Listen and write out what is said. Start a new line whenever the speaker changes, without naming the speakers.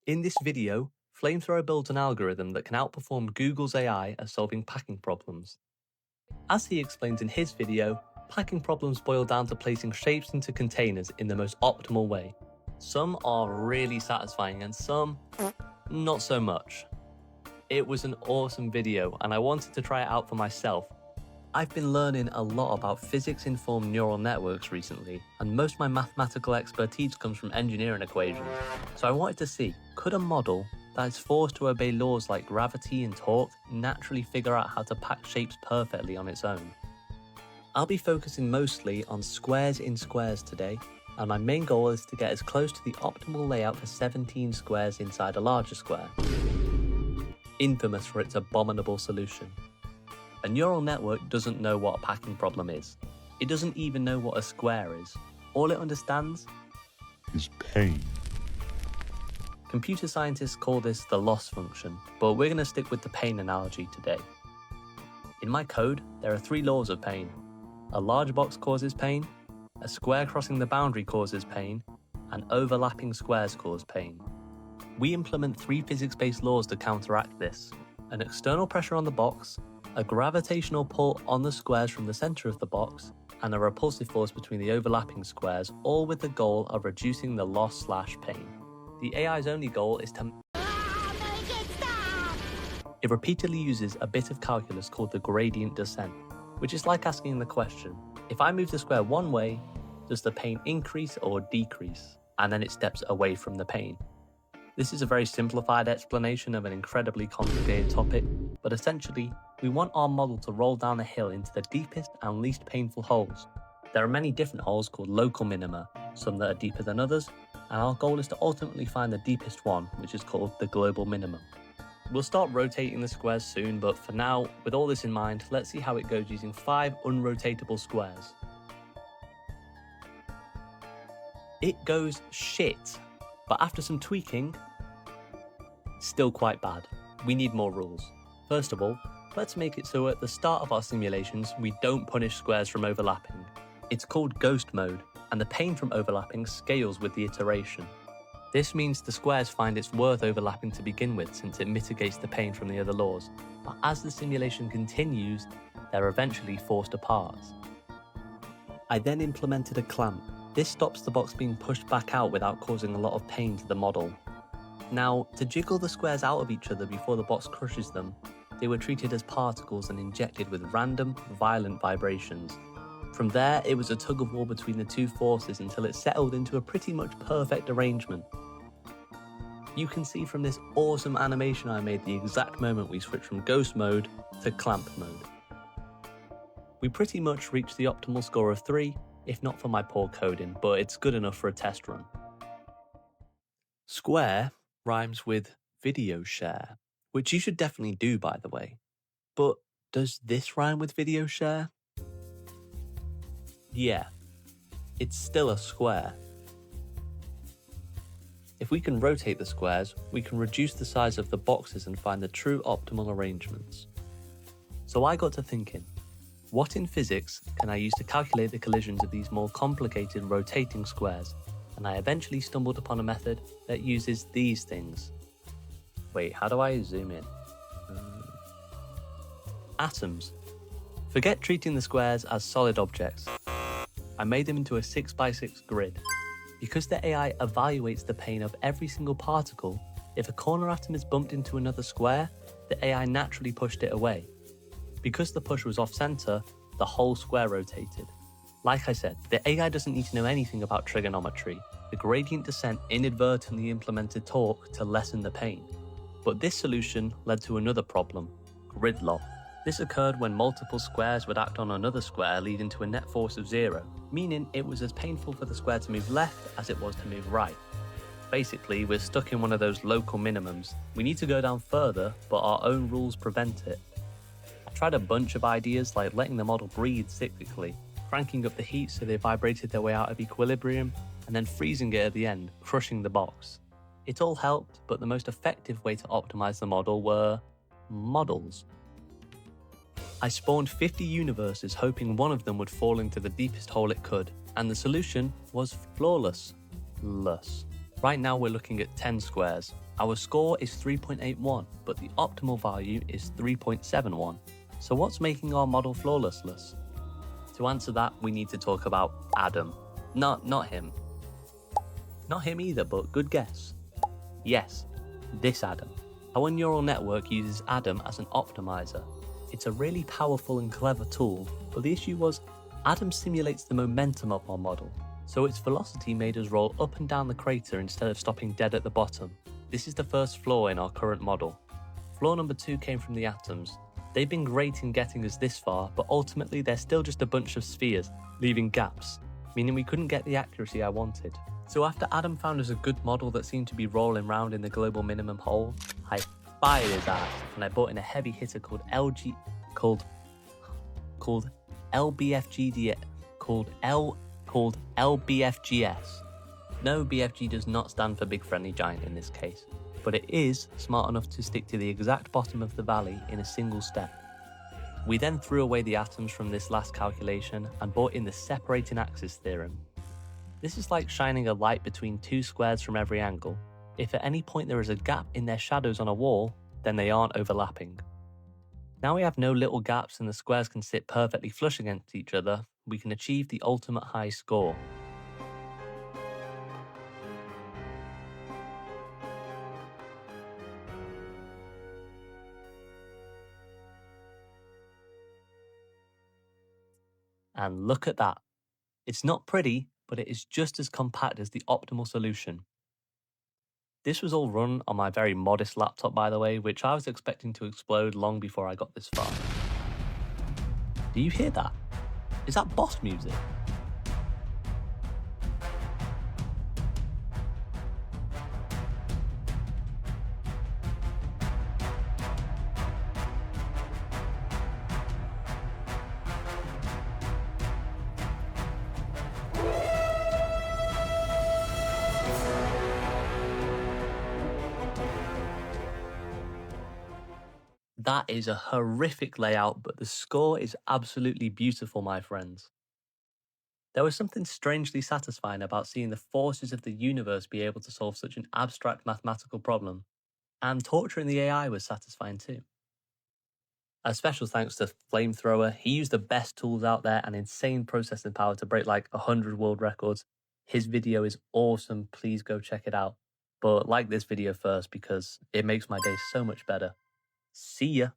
In this video, Flamethrower builds an algorithm that can outperform Google's AI at solving packing problems. As he explains in his video, packing problems boil down to placing shapes into containers in the most optimal way. Some are really satisfying and some, not so much. It was an awesome video and I wanted to try it out for myself. I've been learning a lot about physics-informed neural networks recently, and most of my mathematical expertise comes from engineering equations. So I wanted to see, could a model that is forced to obey laws like gravity and torque naturally figure out how to pack shapes perfectly on its own? I'll be focusing mostly on squares in squares today, and my main goal is to get as close to the optimal layout for 17 squares inside a larger square. Infamous for its abominable solution. A neural network doesn't know what a packing problem is. It doesn't even know what a square is. All it understands
is pain.
Computer scientists call this the loss function, but we're going to stick with the pain analogy today. In my code, there are 3 laws of pain. A large box causes pain, a square crossing the boundary causes pain, and overlapping squares cause pain. We implement 3 physics-based laws to counteract this: an external pressure on the box, a gravitational pull on the squares from the center of the box, and a repulsive force between the overlapping squares, all with the goal of reducing the loss/pain. The AI's only goal is to make it stop! It repeatedly uses a bit of calculus called the gradient descent, which is like asking the question, if I move the square one way, does the pain increase or decrease? And then it steps away from the pain. This is a very simplified explanation of an incredibly complicated topic, but essentially, we want our model to roll down a hill into the deepest and least painful holes. There are many different holes called local minima, some that are deeper than others, and our goal is to ultimately find the deepest one, which is called the global minimum. We'll start rotating the squares soon, but for now, with all this in mind, let's see how it goes using 5 unrotatable squares. It goes shit, but after some tweaking, still quite bad. We need more rules. First of all, let's make it so at the start of our simulations, we don't punish squares from overlapping. It's called ghost mode, and the pain from overlapping scales with the iteration. This means the squares find it's worth overlapping to begin with, since it mitigates the pain from the other laws. But as the simulation continues, they're eventually forced apart. I then implemented a clamp. This stops the box being pushed back out without causing a lot of pain to the model. Now, to jiggle the squares out of each other before the box crushes them, they were treated as particles and injected with random, violent vibrations. From there, it was a tug-of-war between the 2 forces until it settled into a pretty much perfect arrangement. You can see from this awesome animation I made the exact moment we switched from ghost mode to clamp mode. We pretty much reached the optimal score of 3, if not for my poor coding, but it's good enough for a test run. Square rhymes with video share, which you should definitely do, by the way. But does this rhyme with video share? Yeah, it's still a square. If we can rotate the squares, we can reduce the size of the boxes and find the true optimal arrangements. So I got to thinking, what in physics can I use to calculate the collisions of these more complicated rotating squares? And I eventually stumbled upon a method that uses these things. Wait, how do I zoom in? Atoms. Forget treating the squares as solid objects. I made them into a 6x6 grid. Because the AI evaluates the pain of every single particle, if a corner atom is bumped into another square, the AI naturally pushed it away. Because the push was off-center, the whole square rotated. Like I said, the AI doesn't need to know anything about trigonometry. The gradient descent inadvertently implemented torque to lessen the pain. But this solution led to another problem: gridlock. This occurred when multiple squares would act on another square, leading to a net force of 0, meaning it was as painful for the square to move left as it was to move right. Basically, we're stuck in one of those local minimums. We need to go down further, but our own rules prevent it. I tried a bunch of ideas like letting the model breathe cyclically, cranking up the heat so they vibrated their way out of equilibrium, and then freezing it at the end, crushing the box. It all helped, but the most effective way to optimize the model were models. I spawned 50 universes hoping one of them would fall into the deepest hole it could, and the solution was flawless. Right now we're looking at 10 squares. Our score is 3.81, but the optimal value is 3.71. So what's making our model flawless? To answer that, we need to talk about Adam. Not him. Not him either, but good guess. Yes, this Adam. Our neural network uses Adam as an optimizer. It's a really powerful and clever tool, but the issue was Adam simulates the momentum of our model, so its velocity made us roll up and down the crater instead of stopping dead at the bottom. This is the first flaw in our current model. Flaw number 2 came from the atoms. They've been great in getting us this far, but ultimately they're still just a bunch of spheres, leaving gaps, meaning we couldn't get the accuracy I wanted. So after Adam found us a good model that seemed to be rolling around in the global minimum hole, I fired his ass and I brought in a heavy hitter called LBFGS. No, BFG does not stand for Big Friendly Giant in this case, but it is smart enough to stick to the exact bottom of the valley in a single step. We then threw away the atoms from this last calculation and brought in the separating axis theorem. This is like shining a light between two squares from every angle. If at any point there is a gap in their shadows on a wall, then they aren't overlapping. Now we have no little gaps and the squares can sit perfectly flush against each other, we can achieve the ultimate high score. And look at that. It's not pretty, but it is just as compact as the optimal solution. This was all run on my very modest laptop, by the way, which I was expecting to explode long before I got this far. Do you hear that? Is that boss music? That is a horrific layout, but the score is absolutely beautiful, my friends. There was something strangely satisfying about seeing the forces of the universe be able to solve such an abstract mathematical problem, and torturing the AI was satisfying too. A special thanks to Flamethrower. He used the best tools out there and insane processing power to break like 100 world records. His video is awesome, please go check it out. But like this video first because it makes my day so much better. See ya!